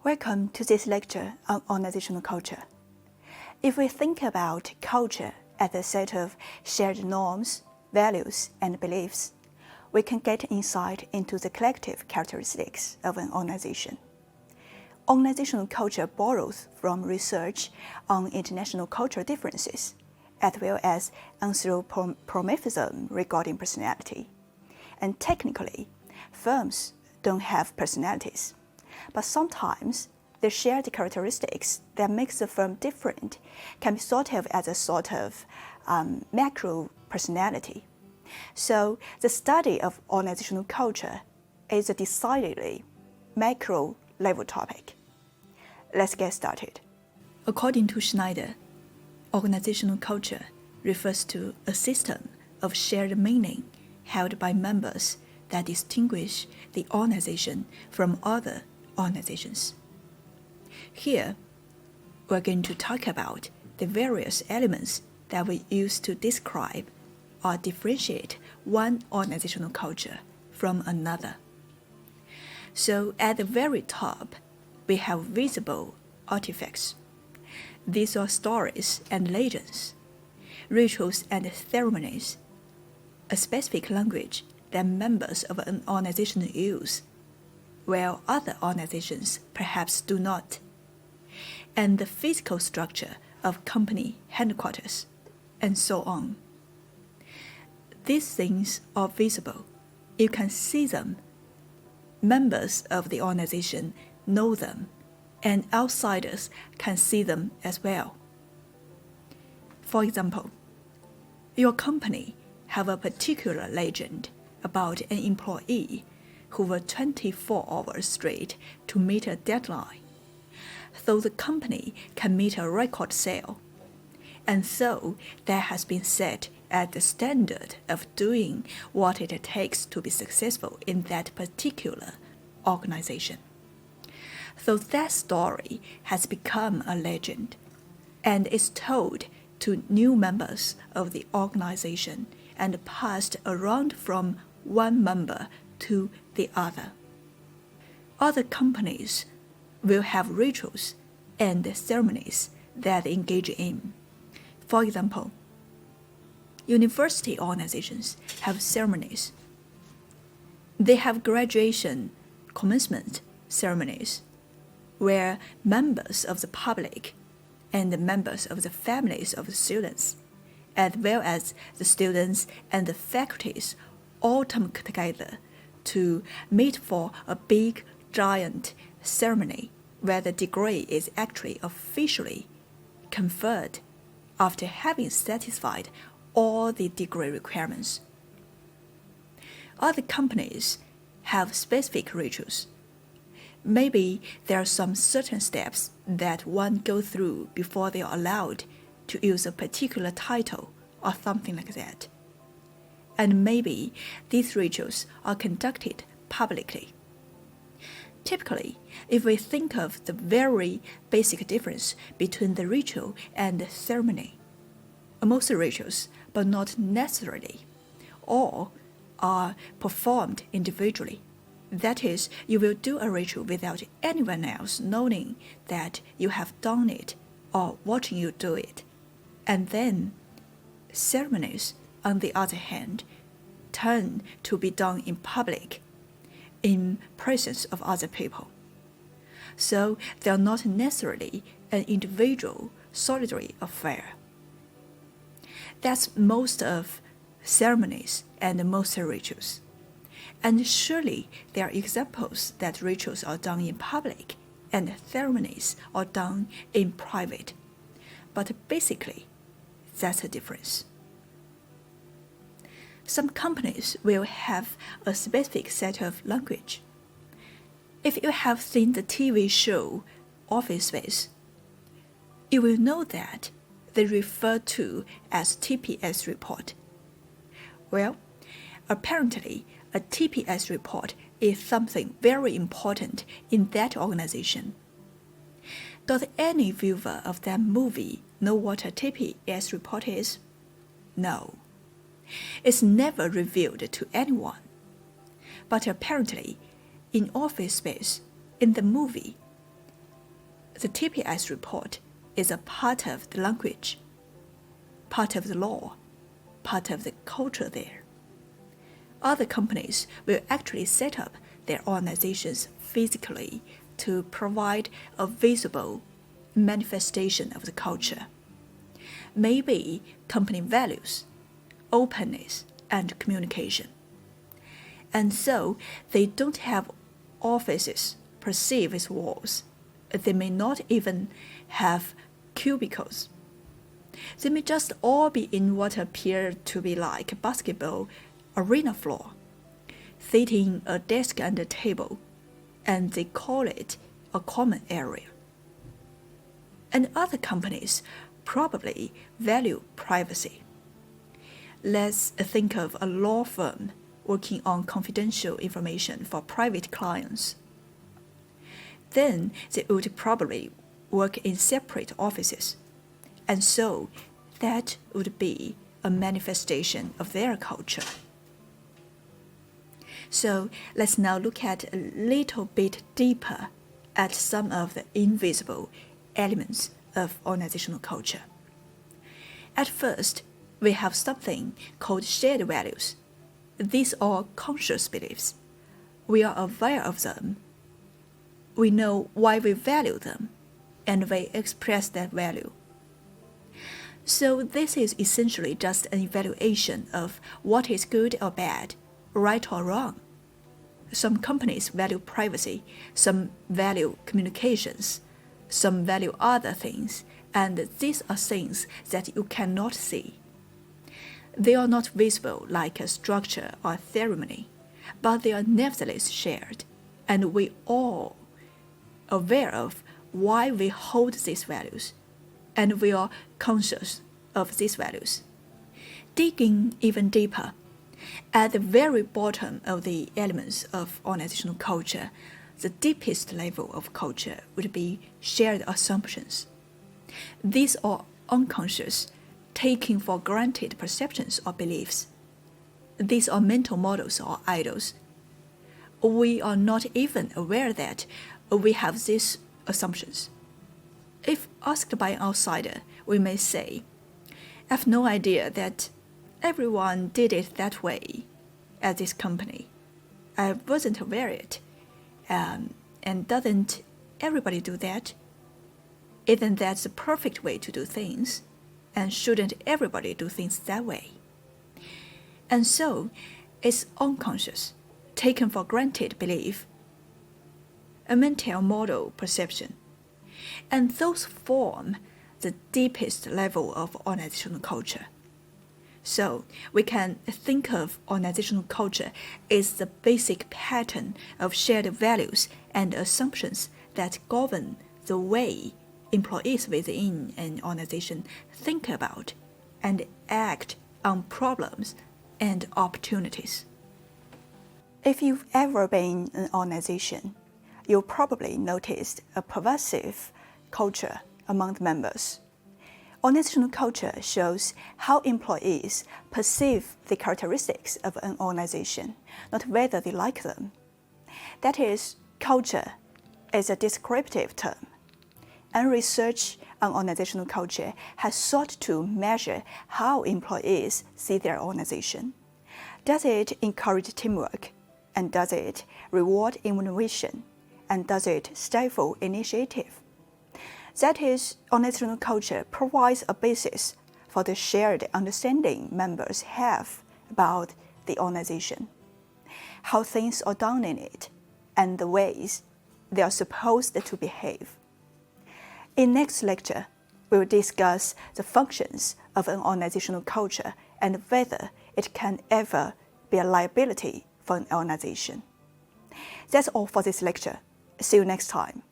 Welcome to this lecture on organizational culture. If we think about culture as a set of shared norms, values, and beliefs, we can get insight into the collective characteristics of an organization. Organizational culture borrows from research on international cultural differences, as well as anthropomorphism regarding personality. And technically, firms don't have personalities, but sometimes the shared characteristics that makes the firm different can be thought of as a sort of macro personality. So the study of organizational culture is a decidedly macro level topic. Let's get started. According to Schneider, organizational culture refers to a system of shared meaning held by members that distinguish the organization from other organizations. Here, we're going to talk about the various elements that we use to describe or differentiate one organizational culture from another. So at the very top, we have visible artifacts. These are stories and legends, rituals and ceremonies, a specific language that members of an organization use, while other organizations perhaps do not, and the physical structure of company headquarters, and so on. These things are visible. You can see them. Members of the organization know them, and outsiders can see them as well. For example, your company have a particular legend about an employee who worked 24 hours straight to meet a deadline, so the company can meet a record sale. And so that has been set as the standard of doing what it takes to be successful in that particular organization. So that story has become a legend and is told to new members of the organization and passed around from one member to the other. Other companies will have rituals and ceremonies that they engage in. For example, university organizations have ceremonies. They have graduation commencement ceremonies where members of the public and the members of the families of the students, as well as the students and the faculties, all come together to meet for a big, giant ceremony where the degree is actually officially conferred after having satisfied all the degree requirements. Other companies have specific rituals. Maybe there are some certain steps that one goes through before they are allowed to use a particular title or something like that. And maybe these rituals are conducted publicly. Typically, if we think of the very basic difference between the ritual and the ceremony, most rituals, but not necessarily, all are performed individually. That is, you will do a ritual without anyone else knowing that you have done it or watching you do it. And then, ceremonies, on the other hand, tend to be done in public, in presence of other people. So they are not necessarily an individual, solitary affair. That's most of ceremonies and most rituals. And surely there are examples that rituals are done in public and ceremonies are done in private. But basically, that's a difference. Some companies will have a specific set of language. If you have seen the TV show Office Space, you will know that they refer to as TPS report. Well, apparently, a TPS report is something very important in that organization. Does any viewer of that movie know what a TPS report is? No. It's never revealed to anyone. But apparently, in Office Space, in the movie, the TPS report is a part of the language, part of the law, part of the culture there. Other companies will actually set up their organizations physically to provide a visible manifestation of the culture. Maybe company values, openness, and communication. And so they don't have offices perceived as walls. They may not even have cubicles. They may just all be in what appear to be like a basketball arena floor, sitting a desk and a table, and they call it a common area. And other companies probably value privacy. Let's think of a law firm working on confidential information for private clients. Then they would probably work in separate offices, and so that would be a manifestation of their culture. So let's now look at a little bit deeper at some of the invisible elements of organizational culture. At first, we have something called shared values. These are conscious beliefs. We are aware of them. We know why we value them, and we express that value. So this is essentially just an evaluation of what is good or bad, right or wrong. Some companies value privacy, some value communications, some value other things, and these are things that you cannot see. They are not visible like a structure or ceremony, but they are nevertheless shared, and we all aware of why we hold these values, and we are conscious of these values. Digging even deeper, at the very bottom of the elements of organizational culture, the deepest level of culture would be shared assumptions. These are unconscious, taking for granted perceptions or beliefs. These are mental models or idols. We are not even aware that we have these assumptions. If asked by an outsider, we may say, I have no idea that everyone did it that way at this company. I wasn't aware of it. And doesn't everybody do that? Isn't that the perfect way to do things? And shouldn't everybody do things that way? And so, it's unconscious, taken for granted belief, a mental model perception. And those form the deepest level of organizational culture. So we can think of organizational culture as the basic pattern of shared values and assumptions that govern the way employees within an organization think about and act on problems and opportunities. If you've ever been in an organization, you'll probably noticed a pervasive culture among the members. Organizational culture shows how employees perceive the characteristics of an organization, not whether they like them. That is, culture is a descriptive term, and research on organizational culture has sought to measure how employees see their organization. Does it encourage teamwork? And does it reward innovation? And does it stifle initiative? That is, organizational culture provides a basis for the shared understanding members have about the organization, how things are done in it, and the ways they are supposed to behave. In next lecture, we will discuss the functions of an organizational culture and whether it can ever be a liability for an organization. That's all for this lecture. See you next time.